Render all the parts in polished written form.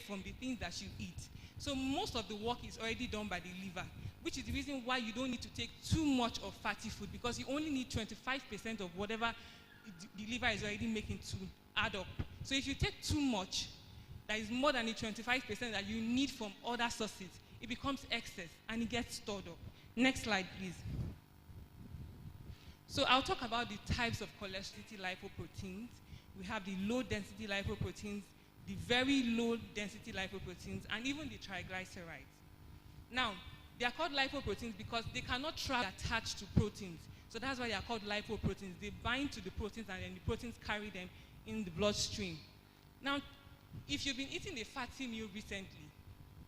from the things that you eat. So most of the work is already done by the liver, which is the reason why you don't need to take too much of fatty food, because you only need 25% of whatever the liver is already making to add up. So if you take too much, that is more than the 25% that you need from other sources, it becomes excess and it gets stored up. Next slide, please. So I'll talk about the types of cholesterol lipoproteins. We have the low density lipoproteins, the very low density lipoproteins, and even the triglycerides. Now, they are called lipoproteins because they cannot travel attached to proteins. So that's why they are called lipoproteins. They bind to the proteins and then the proteins carry them in the bloodstream. Now, if you've been eating a fatty meal recently,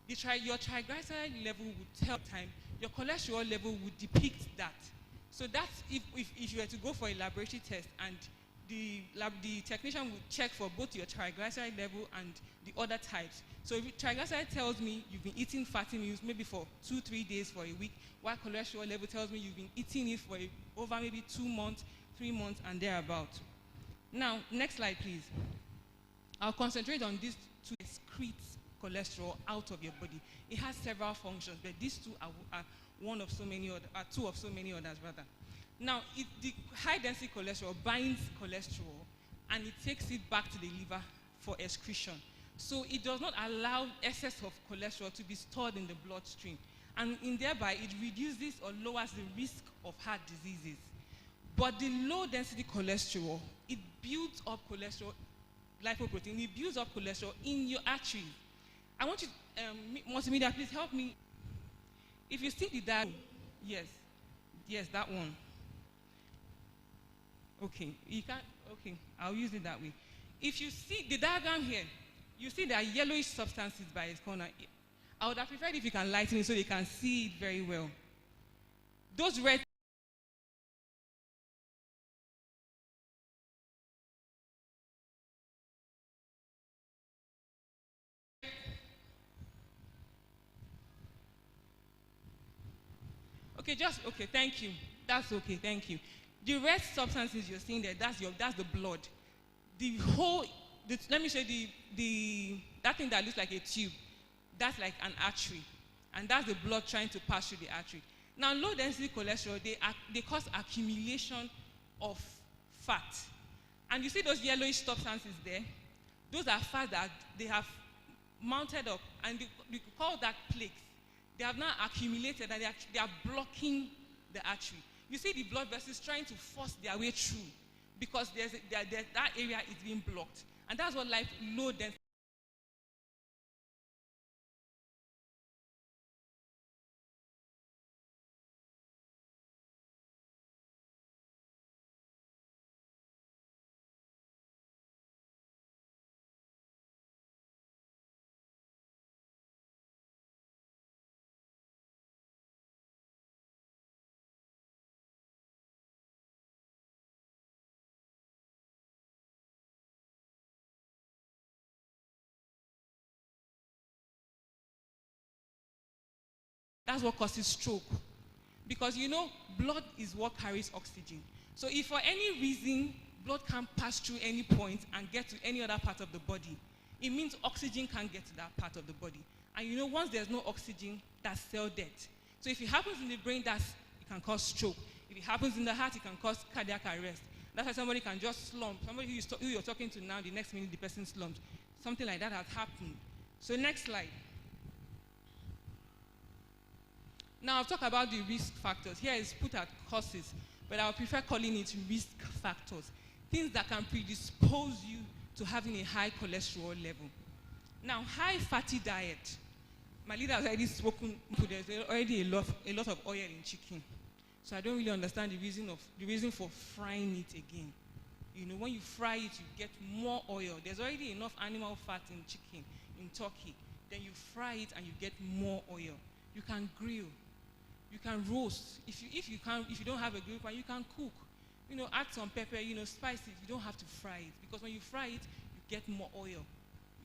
your triglyceride level would tell time, your cholesterol level would depict that. So that's if you were to go for a laboratory test and the technician would check for both your triglyceride level and the other types. So if triglyceride tells me you've been eating fatty meals maybe for 2-3 days for a week, while cholesterol level tells me you've been eating it for over maybe 2 months, 3 months, and thereabout. Now, next slide, please. I'll concentrate on these two excrete cholesterol out of your body. It has several functions, but these two are one of so many other, two of so many others rather. Now, the high-density cholesterol binds cholesterol and it takes it back to the liver for excretion. So it does not allow excess of cholesterol to be stored in the bloodstream. And thereby, it reduces or lowers the risk of heart diseases. But the low-density cholesterol, it builds up cholesterol, lipoprotein, it builds up cholesterol in your arteries. I want you, multimedia, please help me. If you see the diagram, yes, that one. Okay, you can't, okay, I'll use it that way. If you see the diagram here, you see there are yellowish substances by its corner. I would have preferred if you can lighten it so they can see it very well. Those red okay, thank you. That's okay, thank you. The red substances you're seeing there, that's the blood. Let me show you that thing that looks like a tube. That's like an artery. And that's the blood trying to pass through the artery. Now, low density cholesterol, they cause accumulation of fat. And you see those yellowish substances there? Those are fat that they have mounted up, and we call that plaques. They have now accumulated and they are blocking the artery. You see the blood vessels trying to force their way through because that area is being blocked. And that's what low density. That's what causes stroke. Because you know, blood is what carries oxygen. So if for any reason blood can't pass through any point and get to any other part of the body, it means oxygen can't get to that part of the body. And you know, once there's no oxygen, that's cell death. So if it happens in the brain, it can cause stroke. If it happens in the heart, it can cause cardiac arrest. That's why somebody can just slump. Somebody who you're talking to now, the next minute the person slumps. Something like that has happened. So next slide. Now, I'll talk about the risk factors. Here is put at causes, but I would prefer calling it risk factors. Things that can predispose you to having a high cholesterol level. Now, high fatty diet. My leader has already spoken to there's already a lot of oil in chicken. So I don't really understand the reason for frying it again. You know, when you fry it, you get more oil. There's already enough animal fat in chicken, in turkey. Then you fry it and you get more oil. You can grill. You can roast. If you don't have a grill pan, you can cook. You know, add some pepper, you know, spice it. You don't have to fry it, because when you fry it, you get more oil.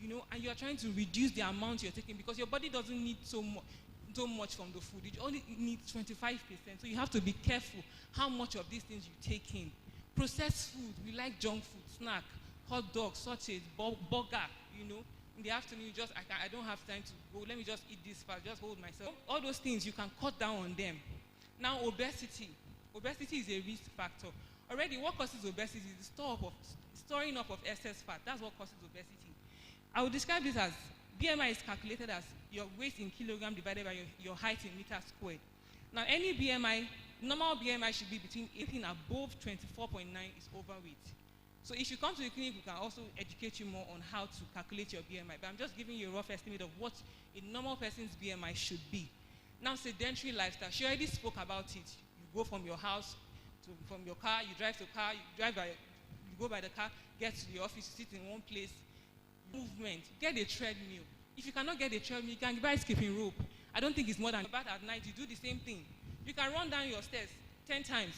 You know, and you are trying to reduce the amount you're taking, because your body doesn't need so much from the food. It only needs 25%. So you have to be careful how much of these things you take in. Processed food, we like junk food, snack, hot dogs, sausage, burger, you know. In the afternoon, I don't have time to go. Let me just eat this fast. Just hold myself. All those things, you can cut down on them. Now, obesity. Obesity is a risk factor. Already, what causes obesity is the storing up of excess fat. That's what causes obesity. I would describe this as BMI is calculated as your weight in kilogram divided by your height in meters squared. Now, any BMI, normal BMI should be between 18 above 24.9 is overweight. So if you come to the clinic, we can also educate you more on how to calculate your BMI. But I'm just giving you a rough estimate of what a normal person's BMI should be. Now, sedentary lifestyle. She already spoke about it. You go from your house, from your car, you drive to car, you go by the car, get to the office, sit in one place. Movement. Get a treadmill. If you cannot get a treadmill, you can buy skipping rope. I don't think it's more than about at night. You do the same thing. You can run down your stairs 10 times.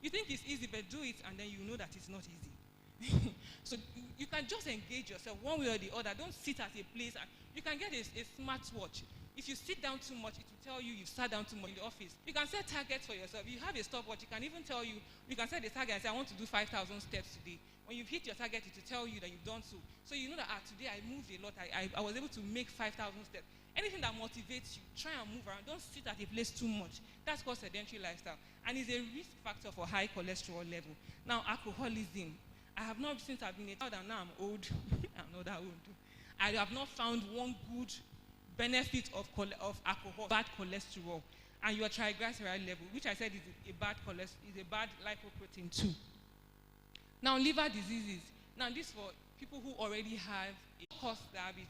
You think it's easy, but do it, and then you know that it's not easy. So you can just engage yourself one way or the other. Don't sit at a place. You can get a smartwatch. If you sit down too much, it will tell you you've sat down too much in the office. You can set targets for yourself. You have a stopwatch. It can even tell you, you can set a target and say, I want to do 5,000 steps today. When you've hit your target, it will tell you that you've done so. So you know that today I moved a lot. I was able to make 5,000 steps. Anything that motivates you, try and move around. Don't sit at a place too much. That's called sedentary lifestyle. And is a risk factor for high cholesterol level. Now, alcoholism. I have not, since I've been a child and now I'm old, I'm not that old. I have not found one good benefit of alcohol, bad cholesterol, and your triglyceride level, which I said is a bad lipoprotein too. Now, liver diseases. Now, this for people who already have a cause diabetes.